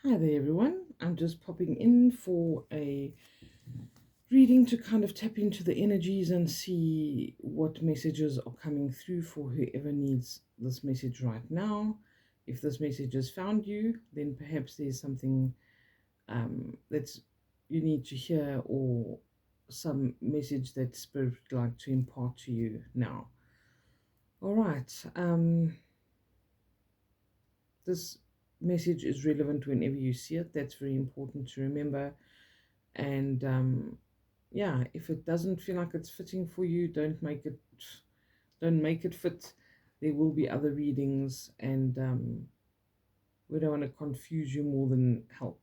Hi there, everyone. I'm just popping in for a reading to kind of tap into the energies and see what messages are coming through for whoever needs this message right now. If this message has found you, then perhaps there's something that's you need to hear or some message that Spirit would like to impart to you now. All right. This message is relevant whenever you see it. That's very important to remember. And yeah, if it doesn't feel like it's fitting for you, don't make it fit. There will be other readings, and we don't want to confuse you more than help.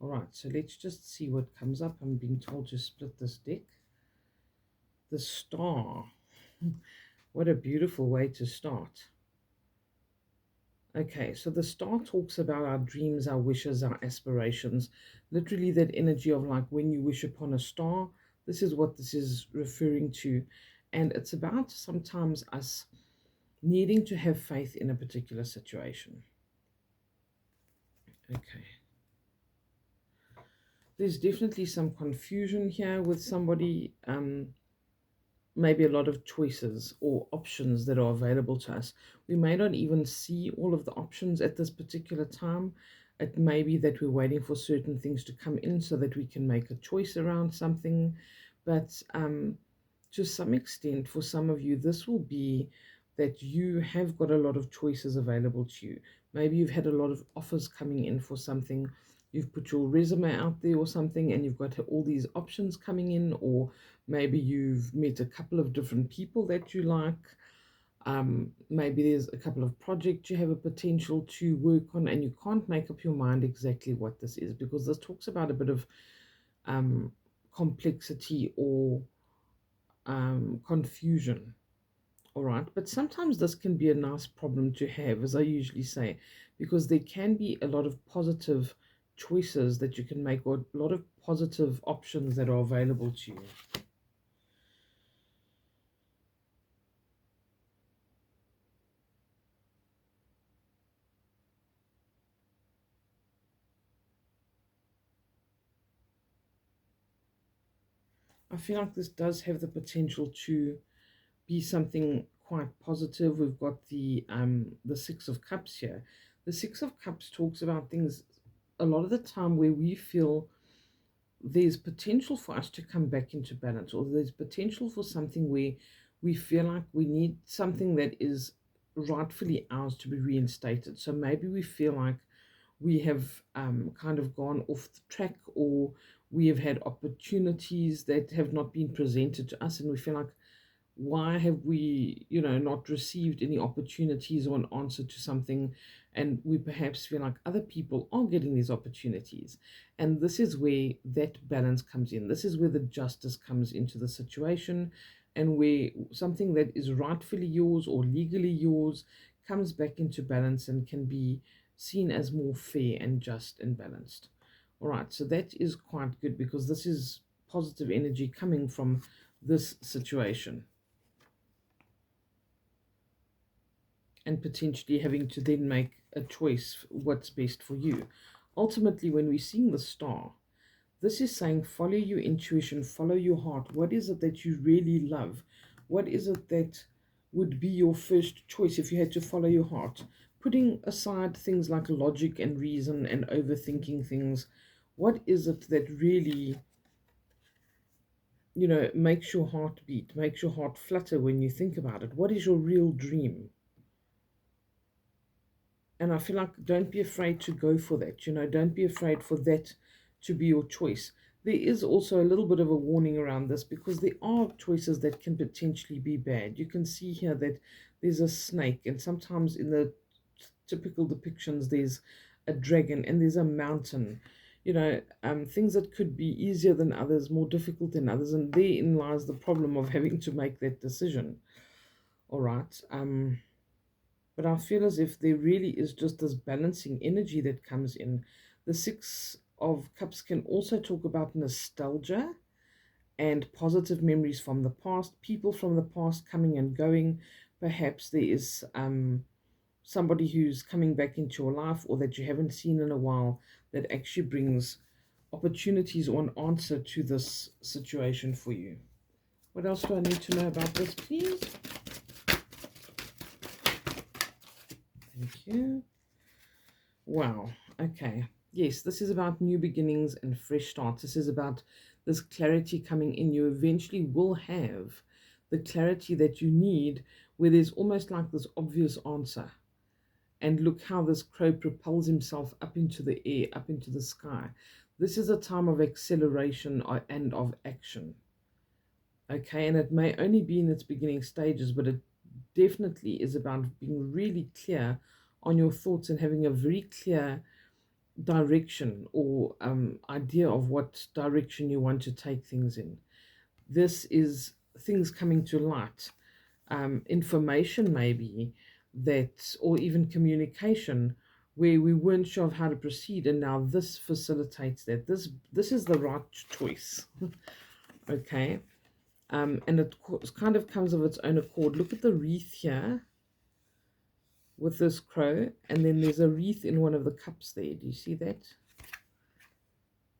All right, so let's just see what comes up. I'm being told to split this deck. The star. What a beautiful way to start. Okay, so the star talks about our dreams, our wishes, our aspirations. Literally, that energy of like when you wish upon a star, this is what this is referring to. And it's about sometimes us needing to have faith in a particular situation. Okay, there's definitely some confusion here with somebody. Maybe a lot of choices or options that are available to us. We may not even see all of the options at this particular time. It may be that we're waiting for certain things to come in so that we can make a choice around something. But to some extent, for some of you, this will be that you have got a lot of choices available to you. Maybe you've had a lot of offers coming in for something. You've put your resume out there or something, and you've got all these options coming in, or maybe you've met a couple of different people that you like. Maybe there's a couple of projects you have a potential to work on, and you can't make up your mind exactly what this is because this talks about a bit of um, complexity or confusion. All right, but sometimes this can be a nice problem to have, as I usually say, because there can be a lot of positive choices that you can make, or a lot of positive options that are available to you. I feel like this does have the potential to be something quite positive. We've got the Six of Cups here. The Six of Cups talks about things a lot of the time where we feel there's potential for us to come back into balance, or there's potential for something where we feel like we need something that is rightfully ours to be reinstated. So maybe we feel like we have kind of gone off the track, or we have had opportunities that have not been presented to us, and we feel like, why have we, not received any opportunities or an answer to something? And we perhaps feel like other people are getting these opportunities. And this is where that balance comes in. This is where the justice comes into the situation, and where something that is rightfully yours or legally yours comes back into balance and can be seen as more fair and just and balanced. All right, so that is quite good because this is positive energy coming from this situation, and potentially having to then make a choice what's best for you. Ultimately, when we're seeing the star, this is saying follow your intuition, follow your heart. What is it that you really love? What is it that would be your first choice if you had to follow your heart? Putting aside things like logic and reason and overthinking things, what is it that really, makes your heart beat, makes your heart flutter when you think about it? What is your real dream? And I feel like don't be afraid to go for that. Don't be afraid for that to be your choice. There is also a little bit of a warning around this because there are choices that can potentially be bad. You can see here that there's a snake, and sometimes in the typical depictions, there's a dragon and there's a mountain. Things that could be easier than others, more difficult than others, and therein lies the problem of having to make that decision. All right. But I feel as if there really is just this balancing energy that comes in. The Six of Cups can also talk about nostalgia and positive memories from the past, people from the past coming and going. Perhaps there is somebody who's coming back into your life or that you haven't seen in a while that actually brings opportunities or an answer to this situation for you. What else do I need to know about this, please? Thank you. Wow. Okay. Yes, this is about new beginnings and fresh starts. This is about this clarity coming in. You eventually will have the clarity that you need where there's almost like this obvious answer. And look how this crow propels himself up into the air, up into the sky. This is a time of acceleration and of action. Okay, and it may only be in its beginning stages, but it definitely is about being really clear on your thoughts and having a very clear direction or idea of what direction you want to take things in. This is things coming to light, information maybe that, or even communication where we weren't sure of how to proceed, and now this facilitates that. This is the right choice. Okay, and it kind of comes of its own accord. Look at the wreath here with this crow, and then there's a wreath in one of the cups there. Do you see that?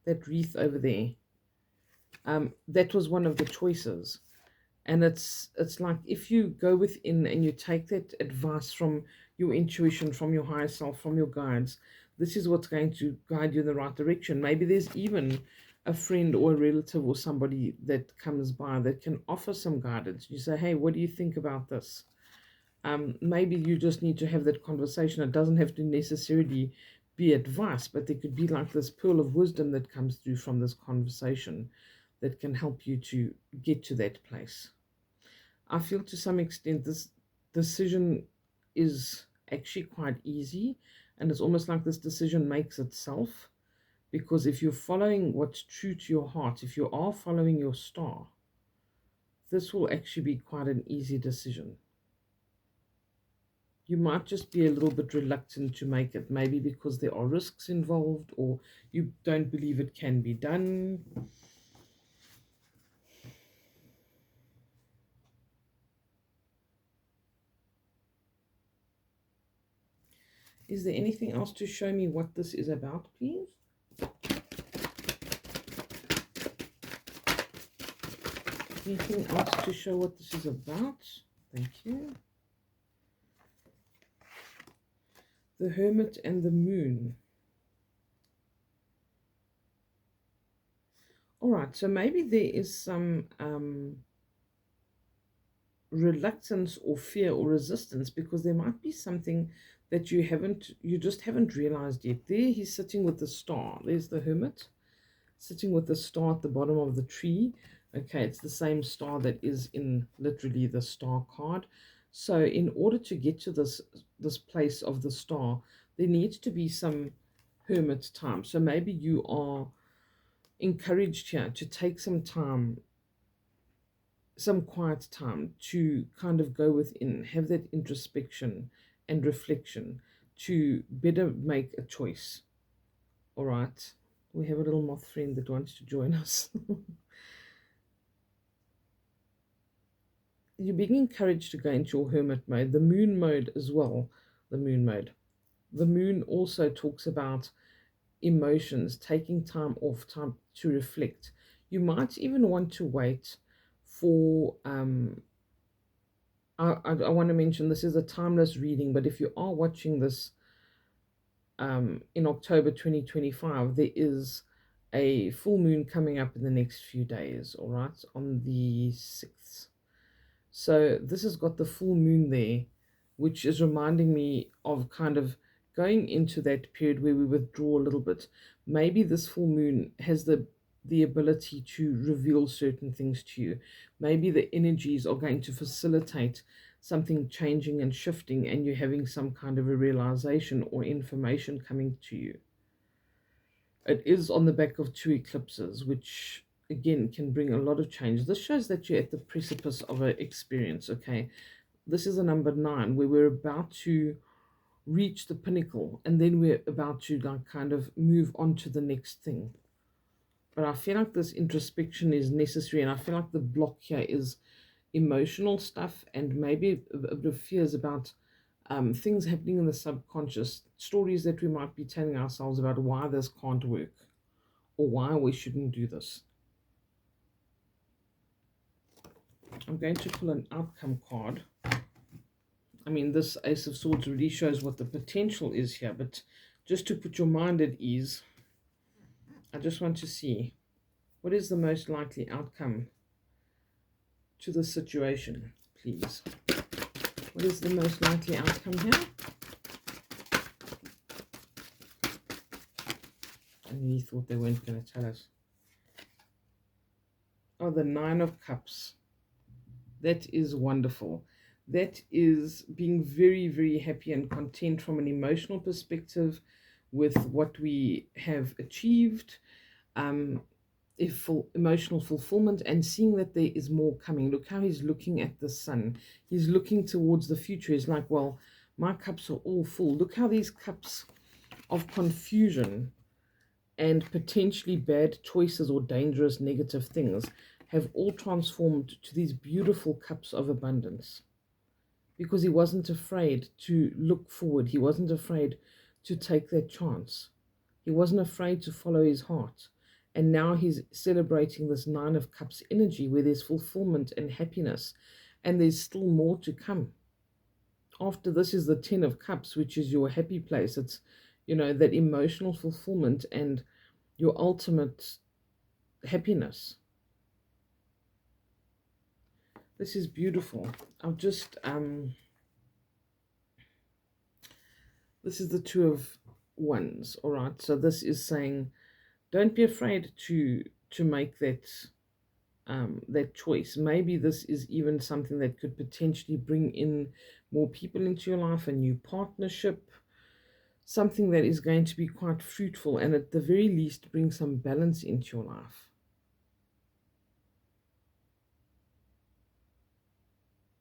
That wreath over there. That was one of the choices. And it's like if you go within and you take that advice from your intuition, from your higher self, from your guides, this is what's going to guide you in the right direction. Maybe there's even a friend or a relative or somebody that comes by that can offer some guidance. You say, hey, what do you think about this? Maybe you just need to have that conversation. It doesn't have to necessarily be advice, but there could be like this pearl of wisdom that comes through from this conversation that can help you to get to that place. I feel to some extent this decision is actually quite easy, and it's almost like this decision makes itself, because if you're following what's true to your heart, if you are following your star, this will actually be quite an easy decision. You might just be a little bit reluctant to make it, maybe because there are risks involved or you don't believe it can be done. Is there anything else to show me what this is about, please? Anything else to show what this is about? Thank you. The Hermit and the Moon. All right, so maybe there is some reluctance or fear or resistance because there might be something that you just haven't realized yet. There he's sitting with the star. There's the Hermit sitting with the star at the bottom of the tree. Okay, it's the same star that is in literally the star card. So in order to get to this place of the star, there needs to be some hermit time. So maybe you are encouraged here to take some time, some quiet time to kind of go within, have that introspection and reflection to better make a choice. All right, we have a little moth friend that wants to join us. You're being encouraged to go into your hermit mode, the moon mode as well. The moon mode. The moon also talks about emotions, taking time off, time to reflect. You might even want to wait for I want to mention this is a timeless reading, but if you are watching this in October 2025, there is a full moon coming up in the next few days, all right, on the 6th. So this has got the full moon there, which is reminding me of kind of going into that period where we withdraw a little bit. Maybe this full moon has the ability to reveal certain things to you. Maybe the energies are going to facilitate something changing and shifting, and you're having some kind of a realization or information coming to you. It is on the back of two eclipses, which again can bring a lot of change. This shows that you're at the precipice of an experience. Okay, this is a number 9 where we're about to reach the pinnacle, and then we're about to like kind of move on to the next thing. But I feel like this introspection is necessary, and I feel like the block here is emotional stuff and maybe a bit of fears about things happening in the subconscious, stories that we might be telling ourselves about why this can't work or why we shouldn't do this. I'm going to pull an outcome card. I mean, this Ace of Swords really shows what the potential is here, but just to put your mind at ease, I just want to see what is the most likely outcome to the situation, please. What is the most likely outcome here? I really thought they weren't going to tell us. Oh, the Nine of Cups. That is wonderful. That is being very, very happy and content from an emotional perspective with what we have achieved, if emotional fulfillment, and seeing that there is more coming. Look how he's looking at the sun. He's looking towards the future. He's like, well, my cups are all full. Look how these cups of confusion and potentially bad choices or dangerous negative things have all transformed to these beautiful cups of abundance, because he wasn't afraid to look forward. He wasn't afraid to take that chance. He wasn't afraid to follow his heart. And now he's celebrating this Nine of Cups energy where there's fulfillment and happiness, and there's still more to come. After this is the Ten of Cups, which is your happy place. It's, that emotional fulfillment and your ultimate happiness. This is beautiful. I'll just this is the Two of Wands. All right, so this is saying don't be afraid to make that choice. Maybe this is even something that could potentially bring in more people into your life, a new partnership, something that is going to be quite fruitful, and at the very least bring some balance into your life.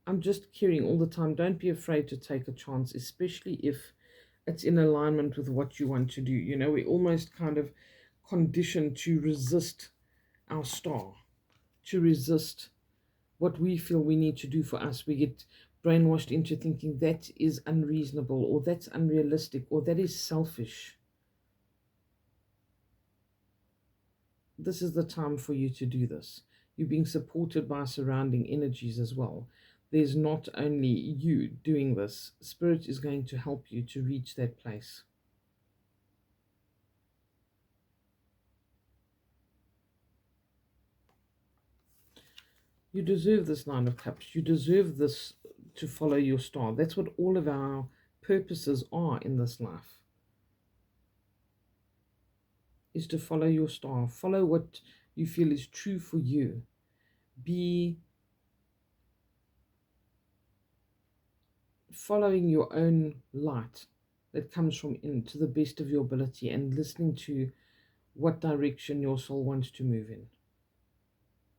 I'm just hearing all the time, don't be afraid to take a chance, especially if it's in alignment with what you want to do. We almost kind of conditioned to resist our star, to resist what we feel we need to do for us. We get brainwashed into thinking that is unreasonable, or that's unrealistic, or that is selfish. This is the time for you to do this. You're being supported by surrounding energies as well. There's not only you doing this, Spirit is going to help you to reach that place. You deserve this Nine of Cups. You deserve this, to follow your star. That's what all of our purposes are in this life, is to follow your star. Follow what you feel is true for you. Be following your own light that comes from in, to the best of your ability, and listening to what direction your soul wants to move in.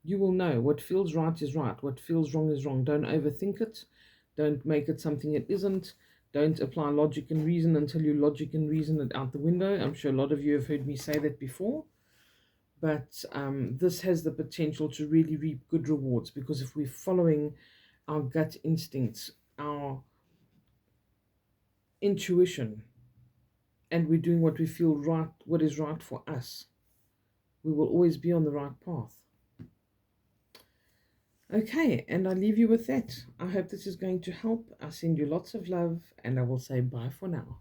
You will know what feels right is right, what feels wrong is wrong. Don't overthink it. Don't make it something it isn't. Don't apply logic and reason until you logic and reason it out the window. I'm sure a lot of you have heard me say that before. But this has the potential to really reap good rewards, because if we're following our gut instincts, our intuition, and we're doing what we feel right, what is right for us, we will always be on the right path. Okay, and I leave you with that. I hope this is going to help. I send you lots of love, and I will say bye for now.